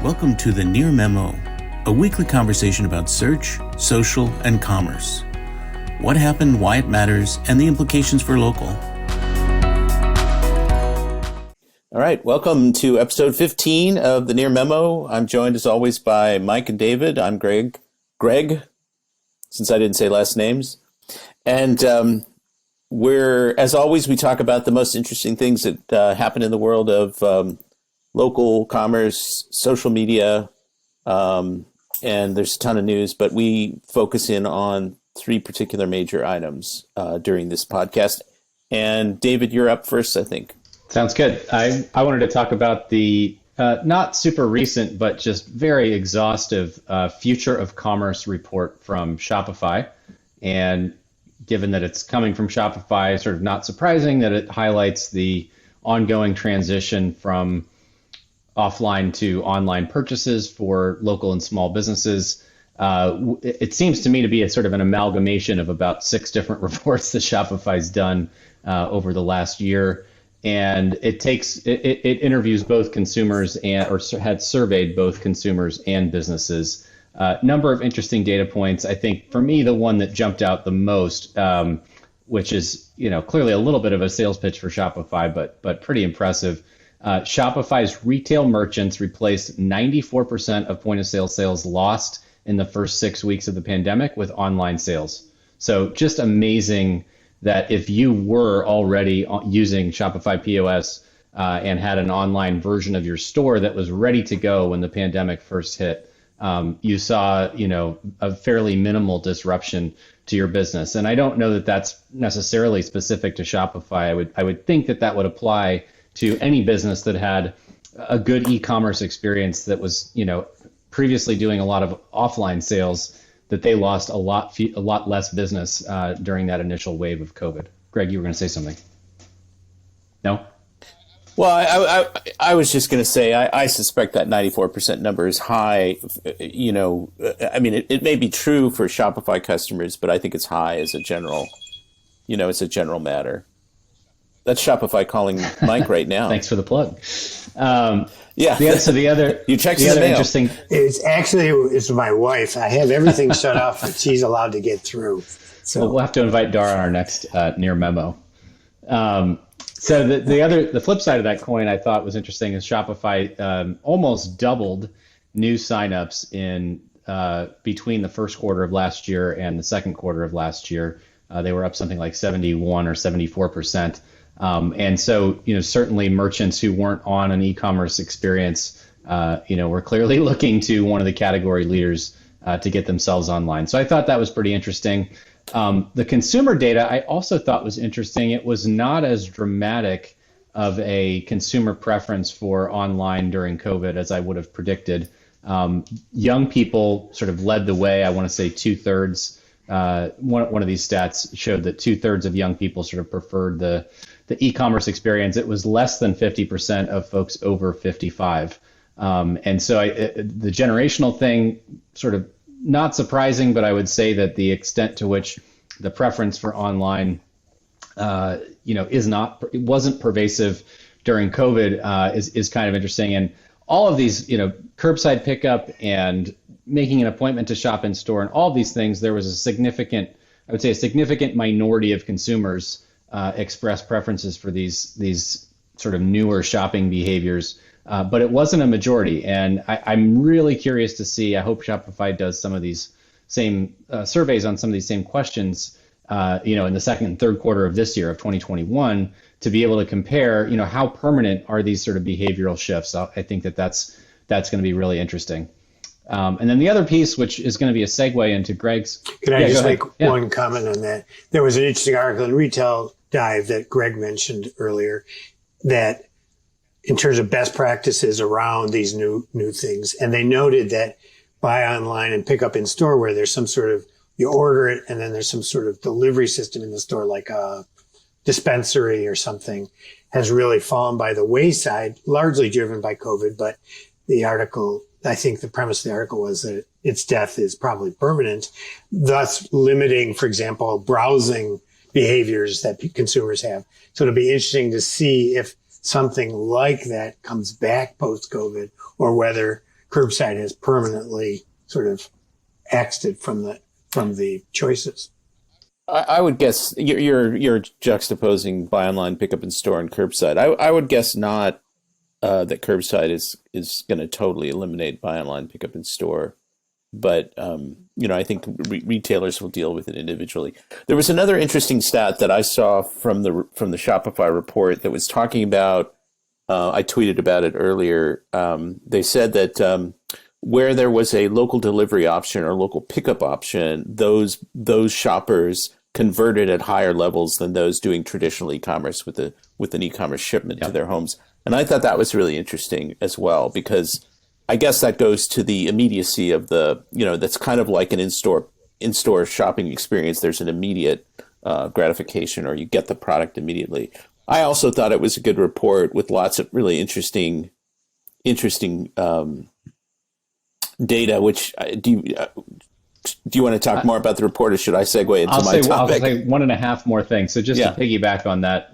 Welcome to the Near Memo, a weekly conversation about search, social, and commerce. What happened, why it matters, and the implications for local. All right, welcome to episode 15 of the Near Memo. I'm joined as always by Mike and David. I'm Greg, since I didn't say last names. And as always, we talk about the most interesting things that happen in the world of local commerce, social media, and there's a ton of news, but we focus in on three particular major items during this podcast. And David, you're up first, I think. Sounds good. I wanted to talk about the not super recent, but just very exhaustive Future of Commerce report from Shopify. And given that it's coming from Shopify, sort of not surprising that it highlights the ongoing transition from offline to online purchases for local and small businesses. It seems to me to be a sort of an amalgamation of about 6 different reports that Shopify's done over the last year. And it interviews both consumers or had surveyed both consumers and businesses. Number of interesting data points. I think for me, the one that jumped out the most, which is clearly a little bit of a sales pitch for Shopify, but pretty impressive. Shopify's retail merchants replaced 94% of point of sale sales lost in the first 6 weeks of the pandemic with online sales. So just amazing that if you were already using Shopify POS and had an online version of your store that was ready to go when the pandemic first hit, you saw a fairly minimal disruption to your business. And I don't know that that's necessarily specific to Shopify. I would think that would apply to any business that had a good e-commerce experience that was, previously doing a lot of offline sales, that they lost a lot less business during that initial wave of COVID. Greg, you were going to say something? No? Well, I was just going to say, I suspect that 94% number is high. It may be true for Shopify customers, but I think it's high as a general, it's a general matter. That's Shopify calling Mike right now. Thanks for the plug. Yeah. So the other, you checked the the other mail. Interesting. It's my wife. I have everything shut off, but she's allowed to get through. So we'll have to invite Dara on our next Near Memo. So the flip side of that coin I thought was interesting is Shopify almost doubled new signups in between the first quarter of last year and the second quarter of last year. They were up something like 71 or 74%. And so, certainly merchants who weren't on an e-commerce experience, were clearly looking to one of the category leaders to get themselves online. So I thought that was pretty interesting. The consumer data I also thought was interesting. It was not as dramatic of a consumer preference for online during COVID as I would have predicted. Young people sort of led the way. I want to say 2/3. One of these stats showed that 2/3 of young people sort of preferred the e-commerce experience. It was less than 50% of folks over 55. And so the generational thing, sort of not surprising, but I would say that the extent to which the preference for online, it wasn't pervasive during COVID is kind of interesting. And all of these, curbside pickup and making an appointment to shop in store and all these things, there was a significant minority of consumers express preferences for these sort of newer shopping behaviors, but it wasn't a majority. And I'm really curious to see, I hope Shopify does some of these same surveys on some of these same questions, in the second and third quarter of this year of 2021, to be able to compare, how permanent are these sort of behavioral shifts. I think that's going to be really interesting. And then the other piece, which is going to be a segue into Greg's. Can I just make one comment on that? There was an interesting article in Retail Dive that Greg mentioned earlier that in terms of best practices around these new things. And they noted that buy online and pick up in store, where there's some sort of, you order it and then there's some sort of delivery system in the store, like a dispensary or something, has really fallen by the wayside, largely driven by COVID. But I think the premise of the article was that its death is probably permanent, thus limiting, for example, browsing behaviors that consumers have. So it'll be interesting to see if something like that comes back post-COVID, or whether curbside has permanently sort of axed it from the choices. I would guess you're juxtaposing buy online, pick up in store, and curbside. I would guess not that curbside is going to totally eliminate buy online, pick up in store, but I think retailers will deal with it individually. There was another interesting stat that I saw from the Shopify report that was talking about. I tweeted about it earlier. They said that where there was a local delivery option or local pickup option, those shoppers converted at higher levels than those doing traditional e-commerce with an e-commerce shipment to their homes. And I thought that was really interesting as well, because I guess that goes to the immediacy of that's kind of like an in-store shopping experience. There's an immediate gratification, or you get the product immediately. I also thought it was a good report with lots of really interesting data. Which do you want to talk more about the report, or should I segue into my topic? I'll say one and a half more things. So just to piggyback on that,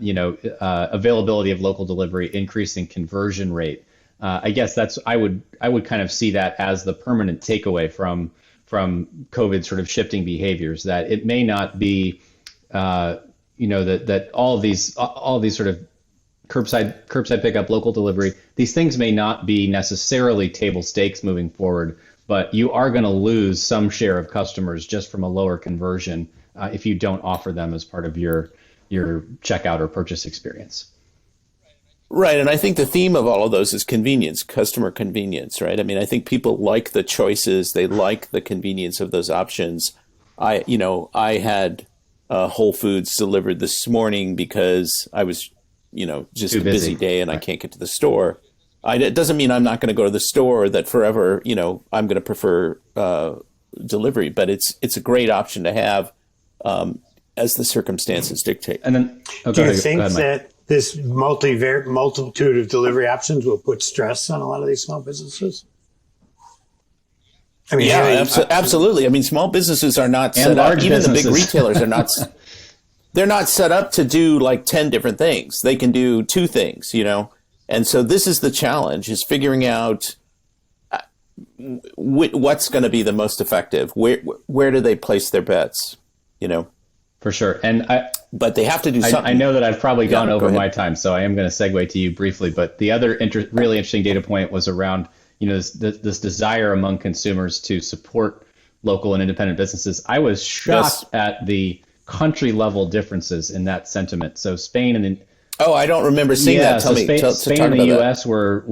availability of local delivery, increasing conversion rate. I guess I would kind of see that as the permanent takeaway from COVID sort of shifting behaviors, that it may not be, that all of these sort of curbside pickup, local delivery, these things may not be necessarily table stakes moving forward, but you are going to lose some share of customers just from a lower conversion if you don't offer them as part of your checkout or purchase experience. Right, and I think the theme of all of those is convenience, customer convenience, right? I mean, I think people like the choices, they like the convenience of those options. I had Whole Foods delivered this morning because I was, just a busy day and I can't get to the store. It doesn't mean I'm not going to go to the store, that forever, I'm going to prefer delivery, but it's a great option to have as the circumstances dictate. And then, do you think that this multitude of delivery options will put stress on a lot of these small businesses? I mean, absolutely. I mean, small businesses are not set up. Even the big retailers are not. They're not set up to do like 10 different things. They can do 2 things, And so this is the challenge: is figuring out what's going to be the most effective. Where do they place their bets? For sure. But they have to do something. I know that I've probably gone over my time, so I am going to segue to you briefly. But the other really interesting data point was around this desire among consumers to support local and independent businesses. I was shocked at the country level differences in that sentiment. So Spain and I don't remember seeing that. Tell me. Spain and the U.S. were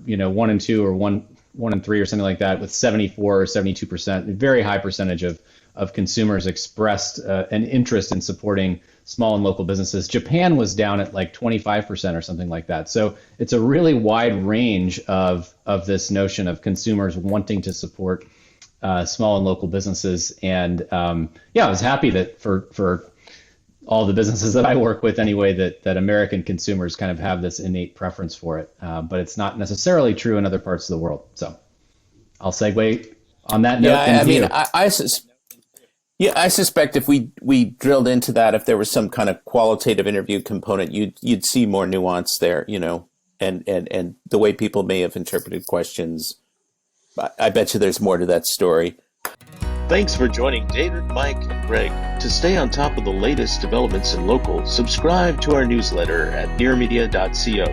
1 and 2 or 1 and 3 or something like that, with 74 or 72%, a very high percentage of consumers expressed an interest in supporting small and local businesses. Japan was down at like 25% or something like that. So it's a really wide range of this notion of consumers wanting to support small and local businesses. And I was happy that for all the businesses that I work with anyway, that American consumers kind of have this innate preference for it. But it's not necessarily true in other parts of the world. So I'll segue on that note. I suspect if we drilled into that, if there was some kind of qualitative interview component, you'd see more nuance there, and the way people may have interpreted questions. I bet you there's more to that story. Thanks for joining David, Mike, and Greg. To stay on top of the latest developments in local, subscribe to our newsletter at nearmedia.co.